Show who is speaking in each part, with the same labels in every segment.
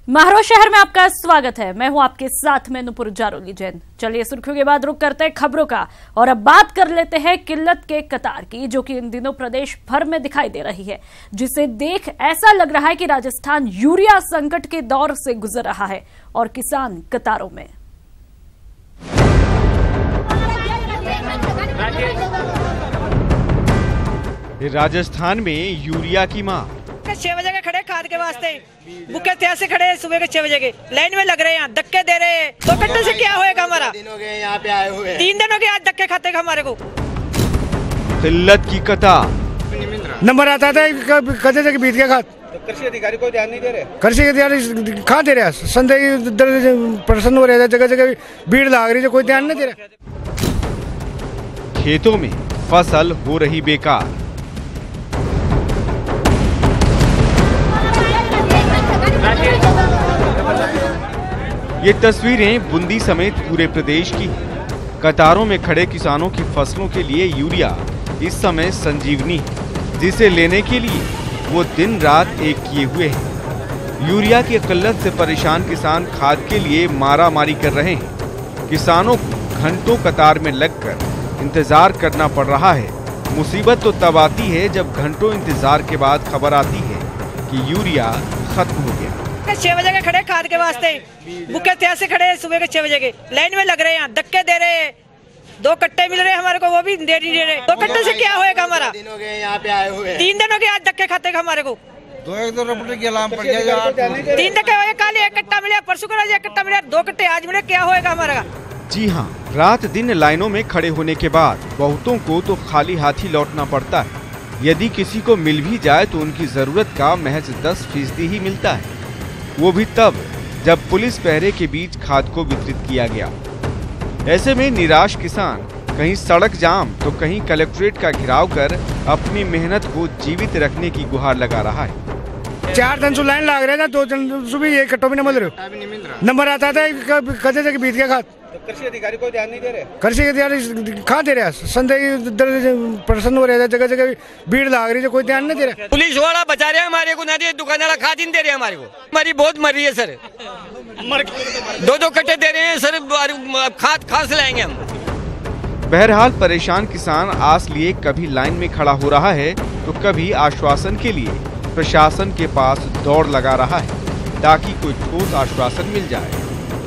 Speaker 1: महाराष्ट्र शहर में आपका स्वागत है। मैं हूं आपके साथ में नुपुर जारोली जैन। चलिए सुर्खियों के बाद रुक करते हैं खबरों का और अब बात कर लेते हैं किल्लत के कतार की, जो कि इन दिनों प्रदेश भर में दिखाई दे रही है, जिसे देख ऐसा लग रहा है कि राजस्थान यूरिया संकट के दौर से गुजर रहा है और किसान कतारों में।
Speaker 2: राजस्थान में यूरिया की मांग।
Speaker 3: 6 बजे के खड़े खाद के वास्ते, बुके थे से खड़े सुबह के 6 बजे के लाइन में लग रहे हैं, यहाँ धक्के दे रहे हैं। 2 घंटे से क्या होएगा हमारा? 3 दिन हो गए यहाँ पे आए हुए, 3 दिन हो गए आज धक्के खाते हमारे को।
Speaker 2: किल्लत की कतार।
Speaker 4: नंबर आता था कदे तक बीत गया खाद,
Speaker 5: कृषि अधिकारी कोई ध्यान नहीं दे रहे।
Speaker 4: कृषि अधिकारी कहाँ दे रहा? संदेह प्रसन्न हो रहा है, जगह जगह भीड़ लाग रही है, कोई ध्यान नहीं दे रहा।
Speaker 2: खेतों में फसल हो रही बेकार। ये तस्वीरें बूंदी समेत पूरे प्रदेश की। कतारों में खड़े किसानों की फसलों के लिए यूरिया इस समय संजीवनी है, जिसे लेने के लिए वो दिन रात एक किए हुए हैं। यूरिया की किल्लत से परेशान किसान खाद के लिए मारामारी कर रहे हैं। किसानों को घंटों कतार में लगकर इंतजार करना पड़ रहा है। मुसीबत तो तब आती है जब घंटों इंतजार के बाद खबर आती है कि यूरिया खत्म हो गया।
Speaker 3: 6 बजे के खड़े खाद के वास्ते, बुके थे से खड़े सुबह के 6 बजे के लाइन में लग रहे हैं, यहाँ धक्के दे रहे हैं। 2 कट्टे मिल रहे हैं हमारे को, वो भी दे नहीं दे रहे। 2 कट्टे से क्या होएगा हमारा? 3 दिन हो गए यहाँ पे आए हुए, 3 दिन हो गए आज धक्के खाते हमारे को।
Speaker 4: 2 रुपये की अलार्म पड़ जाएगा।
Speaker 3: 3 धक्के हो गए, कल 1 कट्टा मिला, परसों को 1 कट्टा मिला, 2 कट्टे आज मिले, क्या होएगा हमारा?
Speaker 2: जी हाँ, रात दिन लाइनों में खड़े होने के बाद बहुतों को तो खाली हाथ ही लौटना पड़ता है। यदि किसी को मिल भी जाए तो उनकी जरूरत का महज 10% ही मिलता है, वो भी तब जब पुलिस पहरे के बीच खाद को वितरित किया गया। ऐसे में निराश किसान कहीं सड़क जाम तो कहीं कलेक्ट्रेट का घेराव कर अपनी मेहनत को जीवित रखने की गुहार लगा रहा है।
Speaker 4: 4 दिन से लाइन लग रहे हैं, 2 दिन सुबह 1 कट्टों में नहीं मिल रहे। नंबर आता था कदे तक बीत गया खाद,
Speaker 5: कृषि अधिकारी कोई ध्यान नहीं दे रहे।
Speaker 4: कृषि अधिकारी कहाँ दे रहा? संदेह प्रसन्न हो रहा है, जगह जगह भीड़ लाग रही है, कोई ध्यान नहीं दे रहा।
Speaker 6: पुलिस वाला बचा रहे हमारे को, ना दुकान वाला खाद ही नहीं दे रहे हमारे को। हमारी बहुत मर रही है सर, 2 कट्टे दे रहे हैं सर, खाद कहाँ से लाएंगे हम?
Speaker 2: बहरहाल परेशान किसान आस लिए कभी लाइन में खड़ा हो रहा है तो कभी आश्वासन के लिए प्रशासन के पास दौड़ लगा रहा है ताकि कोई ठोस आश्वासन मिल जाए।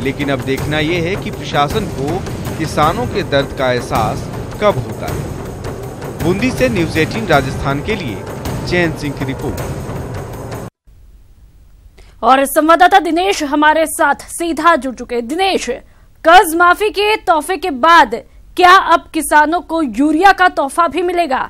Speaker 2: लेकिन अब देखना यह है कि प्रशासन को किसानों के दर्द का एहसास कब होता है। बूंदी से न्यूज़ 18 राजस्थान के लिए चैन सिंह की रिपोर्ट।
Speaker 1: और संवाददाता दिनेश हमारे साथ सीधा जुड़ चुके। दिनेश, कर्ज माफी के तोहफे के बाद क्या अब किसानों को यूरिया का तोहफा भी मिलेगा?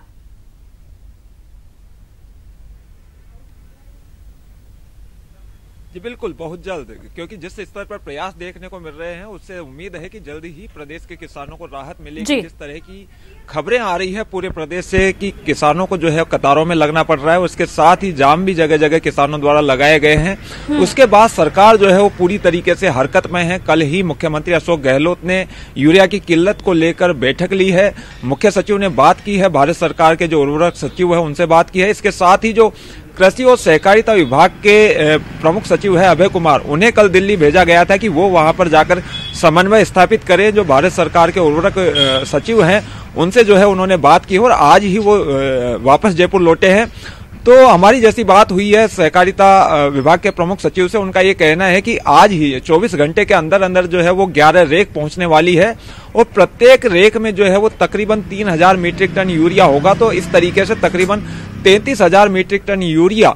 Speaker 7: जी बिल्कुल, बहुत जल्द, क्योंकि जिस स्तर पर प्रयास देखने को मिल रहे हैं उससे उम्मीद है कि जल्दी ही प्रदेश के किसानों को राहत मिलेगी। जिस तरह की खबरें आ रही है पूरे प्रदेश से कि किसानों को जो है कतारों में लगना पड़ रहा है, उसके साथ ही जाम भी जगह जगह किसानों द्वारा लगाए गए हैं। उसके बाद सरकार जो है वो पूरी तरीके से हरकत में है। कल ही मुख्यमंत्री अशोक गहलोत ने यूरिया की किल्लत को लेकर बैठक ली है। मुख्य सचिव ने बात की है, भारत सरकार के जो उर्वरक सचिव है उनसे बात की है। इसके साथ ही जो कृषि और सहकारिता विभाग के प्रमुख सचिव है अभय कुमार, उन्हें कल दिल्ली भेजा गया था कि वो वहां पर जाकर समन्वय स्थापित करें। जो भारत सरकार के उर्वरक सचिव हैं उनसे जो है उन्होंने बात की और आज ही वो वापस जयपुर लौटे हैं। तो हमारी जैसी बात हुई है सहकारिता विभाग के प्रमुख सचिव से, उनका ये कहना है कि आज ही 24 घंटे के अंदर अंदर जो है वो 11 रेक पहुंचने वाली है और प्रत्येक रेक में जो है वो तकरीबन 3000 मीट्रिक टन यूरिया होगा। तो इस तरीके से तकरीबन 33,000 मीट्रिक टन यूरिया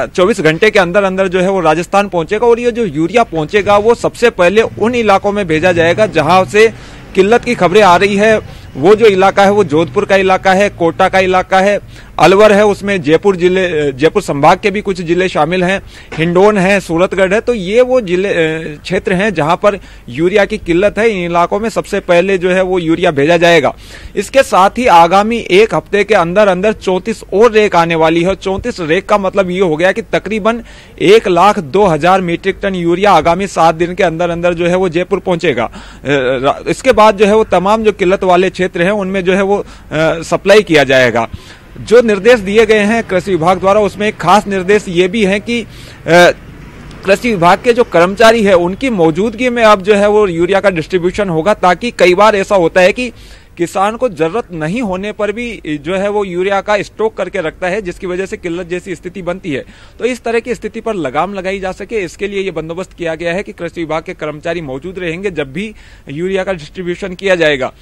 Speaker 7: 24 घंटे के अंदर अंदर जो है वो राजस्थान पहुंचेगा। और ये जो यूरिया पहुंचेगा वो सबसे पहले उन इलाकों में भेजा जाएगा जहां से किल्लत की खबरें आ रही है। वो जो इलाका है वो जोधपुर का इलाका है, कोटा का इलाका है, अलवर है, उसमें जयपुर संभाग के भी कुछ जिले शामिल हैं, हिंडोन है, सूरतगढ़ है। तो ये वो जिले क्षेत्र हैं जहां पर यूरिया की किल्लत है। इन इलाकों में सबसे पहले जो है वो यूरिया भेजा जाएगा। इसके साथ ही आगामी 1 हफ्ते के अंदर अंदर 34 और रेक आने वाली है। 34 रेक का मतलब ये हो गया कि तकरीबन 1,02,000 मीट्रिक टन यूरिया आगामी 7 दिन के अंदर अंदर जो है वो जयपुर पहुंचेगा। इसके बाद जो है वो तमाम जो किल्लत वाले क्षेत्र हैं उनमें जो है वो सप्लाई किया जाएगा। जो निर्देश दिए गए हैं कृषि विभाग द्वारा उसमें एक खास निर्देश ये भी है कि कृषि विभाग के जो कर्मचारी है उनकी मौजूदगी में अब जो है वो यूरिया का डिस्ट्रीब्यूशन होगा, ताकि कई बार ऐसा होता है कि किसान को जरूरत नहीं होने पर भी जो है वो यूरिया का स्टॉक करके रखता है, जिसकी वजह से किल्लत जैसी स्थिति बनती है। तो इस तरह की स्थिति पर लगाम लगाई जा सके, इसके लिए ये बंदोबस्त किया गया है कि कृषि विभाग के कर्मचारी मौजूद रहेंगे जब भी यूरिया का डिस्ट्रीब्यूशन किया जाएगा।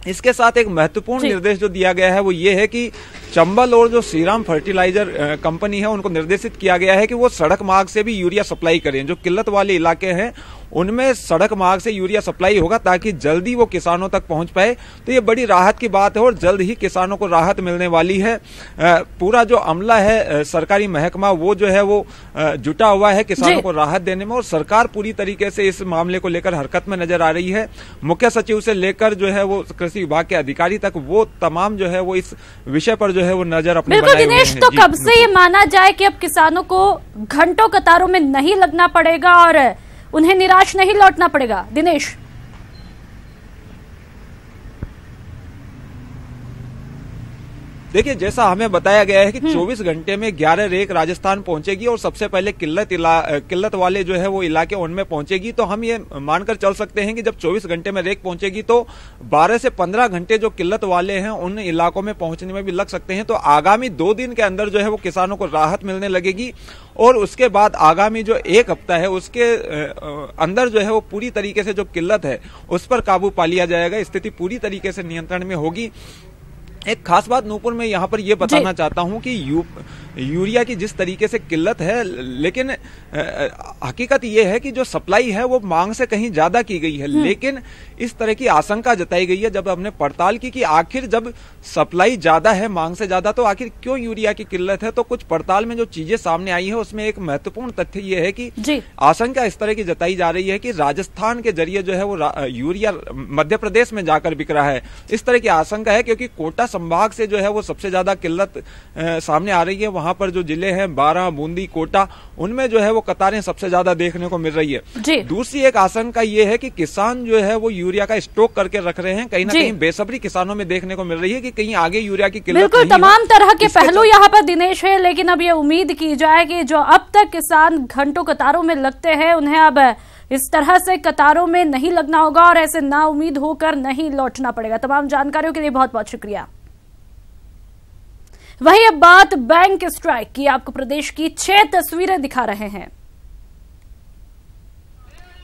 Speaker 7: इसके साथ एक महत्वपूर्ण निर्देश जो दिया गया है वो ये है कि चंबल और जो श्रीराम फर्टिलाइजर कंपनी है उनको निर्देशित किया गया है कि वो सड़क मार्ग से भी यूरिया सप्लाई करें। जो किल्लत वाले इलाके हैं उनमें सड़क मार्ग से यूरिया सप्लाई होगा ताकि जल्दी वो किसानों तक पहुंच पाए। तो ये बड़ी राहत की बात है और जल्द ही किसानों को राहत मिलने वाली है। पूरा जो अमला है सरकारी महकमा वो जो है वो जुटा हुआ है किसानों को राहत देने में, और सरकार पूरी तरीके से इस मामले को लेकर हरकत में नजर आ रही है। मुख्य सचिव से लेकर जो है वो कृषि विभाग के अधिकारी तक वो तमाम जो है वो इस विषय पर जो है वो नजर अपनी
Speaker 1: बिल्कुल दिनेश, तो कब से ये माना जाए कि अब किसानों को घंटों कतारों में नहीं लगना पड़ेगा और उन्हें निराश नहीं लौटना पड़ेगा? दिनेश,
Speaker 7: देखिए जैसा हमें बताया गया है कि 24 घंटे में 11 रेक राजस्थान पहुंचेगी और सबसे पहले किल्लत वाले जो है वो इलाके उनमें पहुंचेगी। तो हम ये मानकर चल सकते हैं कि जब 24 घंटे में रेक पहुंचेगी तो 12 से 15 घंटे जो किल्लत वाले हैं उन इलाकों में पहुंचने में भी लग सकते हैं। तो आगामी 2 दिन के अंदर जो है वो किसानों को राहत मिलने लगेगी और उसके बाद आगामी जो 1 हफ्ता है उसके अंदर जो है वो पूरी तरीके से जो किल्लत है उस पर काबू पा लिया जाएगा, स्थिति पूरी तरीके से नियंत्रण में होगी। एक खास बात नूपुर में यहाँ पर यह बताना चाहता हूं कि यूरिया की जिस तरीके से किल्लत है, लेकिन हकीकत यह है कि जो सप्लाई है वो मांग से कहीं ज्यादा की गई है। लेकिन इस तरह की आशंका जताई गई है जब हमने पड़ताल की कि आखिर जब सप्लाई ज्यादा है मांग से ज्यादा तो आखिर क्यों यूरिया की किल्लत है। तो कुछ पड़ताल में जो चीजें सामने आई है उसमें एक महत्वपूर्ण तथ्य यह है कि आशंका इस तरह की जताई जा रही है कि राजस्थान के जरिए जो है वो यूरिया मध्य प्रदेश में जाकर बिक रहा है। इस तरह की आशंका है क्योंकि कोटा संभाग से जो है वो सबसे ज्यादा किल्लत सामने आ रही है। वहां पर जो जिले हैं बारां, बूंदी, कोटा, उनमें जो है वो कतारें सबसे ज्यादा देखने को मिल रही है। दूसरी एक आशंका ये है कि किसान जो है वो यूरिया का स्टॉक करके रख रहे हैं, कहीं ना कहीं बेसब्री किसानों में देखने को मिल रही है कि कहीं आगे यूरिया की किल्लत
Speaker 1: बिल्कुल तमाम तरह के पहलू यहाँ पर दिनेश है। लेकिन अब ये उम्मीद की जाए कि जो अब तक किसान घंटों कतारों में लगते हैं उन्हें अब इस तरह से कतारों में नहीं लगना होगा और ऐसे ना उम्मीद होकर नहीं लौटना पड़ेगा। तमाम जानकारियों के लिए बहुत बहुत शुक्रिया। वही अब बात बैंक स्ट्राइक की। आपको प्रदेश की 6 तस्वीरें दिखा रहे हैं।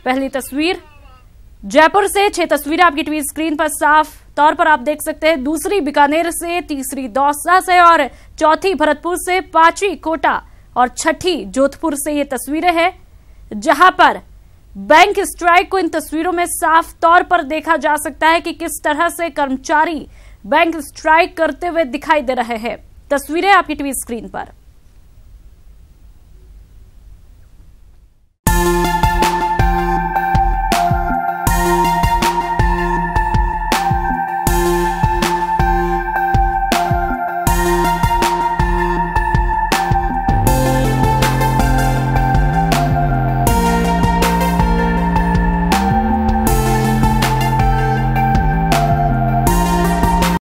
Speaker 1: पहली तस्वीर जयपुर से, 6 तस्वीरें आपकी टीवी स्क्रीन पर साफ तौर पर आप देख सकते हैं। दूसरी बीकानेर से, तीसरी दौसा से और चौथी भरतपुर से, 5वीं कोटा और 6ठी जोधपुर से ये तस्वीरें हैं, जहां पर बैंक स्ट्राइक को इन तस्वीरों में साफ तौर पर देखा जा सकता है कि किस तरह से कर्मचारी बैंक स्ट्राइक करते हुए दिखाई दे रहे हैं। तस्वीरें आपकी टीवी स्क्रीन पर।